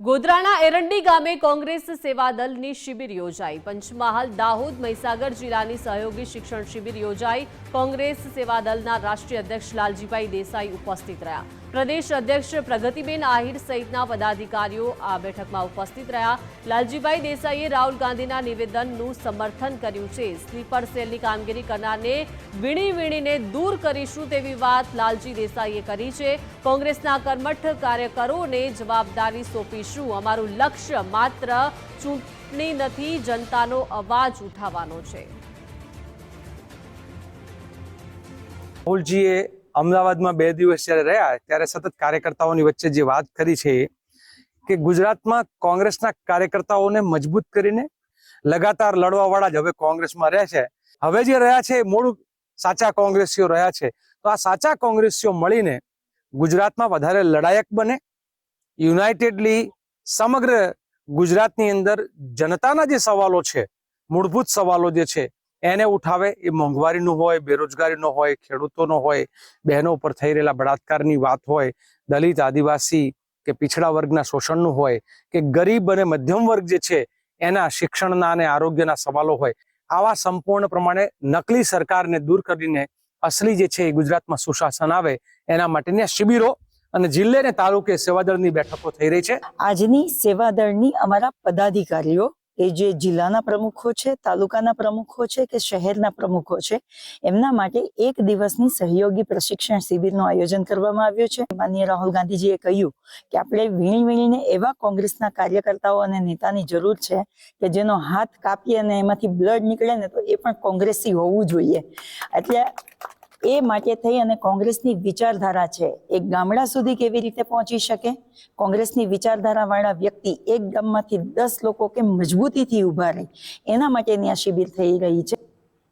ગોધરાના એરંડી ગામે કોંગ્રેસ સેવાદળની શિબિર યોજાઈ। પંચમહાલ, દાહોદ, મહીસાગર જિલ્લાની સહયોગી શિક્ષણ શિબિર યોજાઈ। કોંગ્રેસ સેવાદળના રાષ્ટ્રીય અધ્યક્ષ લાલજીભાઈ દેસાઈ ઉપસ્થિત રહ્યા। પ્રદેશ અધ્યક્ષ પ્રગતિબેન આહિર સહિતના પદાધિકારીઓ આ બેઠકમાં ઉપસ્થિત રહ્યા। લાલજીભાઈ દેસાઈએ રાહુલ ગાંધીના નિવેદનનું સમર્થન કર્યું છે। સ્લીપર સેલની કામગીરી કરનારને વીણીને દૂર કરીશું તેવી વાત લાલજી દેસાઈએ કરી છે। કોંગ્રેસના કર્મઠ કાર્યકરોને જવાબદારી સોંપીશું। અમારું લક્ષ્ય માત્ર ચૂંટણી નથી, જનતાનો અવાજ ઉઠાવવાનો છે। રાહુલજીએ અમદાવાદમાં 2 દિવસ જ્યારે રહ્યા ત્યારે સતત કાર્યકર્તાઓની વચ્ચે જે વાત કરી છે કે ગુજરાતમાં કોંગ્રેસના કાર્યકર્તાઓને મજબૂત કરીને લગાતાર લડવાવાળા જ હવે કોંગ્રેસમાં રહે છે। હવે જે રહ્યા છે મૂળ સાચા કોંગ્રેસીઓ રહ્યા છે, તો આ સાચા કોંગ્રેસીઓ મળીને ગુજરાતમાં વધારે લડાયક બને, યુનાઇટેડલી સમગ્ર ગુજરાતની અંદર જનતાના જે સવાલો છે, મૂળભૂત સવાલો જે છે એને ઉઠાવે। એ મોંઘવારીનો હોય, બેરોજગારીનો હોય, ખેડૂતોનો હોય, બહેનો ઉપર થઈ રહેલા બળાત્કારની વાત હોય, દલિત, આદિવાસી કે પીછડા વર્ગના શોષણનું હોય, કે ગરીબ અને મધ્યમ વર્ગ જે છે એના શિક્ષણના અને આરોગ્યના સવાલો હોય, આવા સંપૂર્ણ પ્રમાણે નકલી સરકારને દૂર કરીને અસલી જે છે એ ગુજરાતમાં સુશાસન આવે એના માટેની શિબિરો અને જિલ્લે અને તાલુકે સેવાદળની બેઠકો થઈ રહી છે। આજની સેવાદળની અમારા પદાધિકારીઓ એ જે જિલ્લાના પ્રમુખો છે, તાલુકાના પ્રમુખો છે કે શહેરના પ્રમુખો છે, એમના માટે 1 દિવસની સહયોગી પ્રશિક્ષણ શિબિરનું આયોજન કરવામાં આવ્યું છે। માનનીય રાહુલ ગાંધીજીએ કહ્યું કે આપણે વીણીને એવા કોંગ્રેસના કાર્યકર્તાઓ અને નેતાની જરૂર છે કે જેનો હાથ કાપી અને એમાંથી બ્લડ નીકળે ને તો એ પણ કોંગ્રેસી હોવું જોઈએ। એટલે એ માટે થઈ અને કોંગ્રેસની વિચારધારા છે એ ગામડા સુધી કેવી રીતે પહોંચી શકે, કોંગ્રેસની વિચારધારા વાળા વ્યક્તિ એક ગામમાંથી 10 લોકો કે મજબૂતીથી ઉભા રહે, એના માટેની આ શિબિર થઈ રહી છે।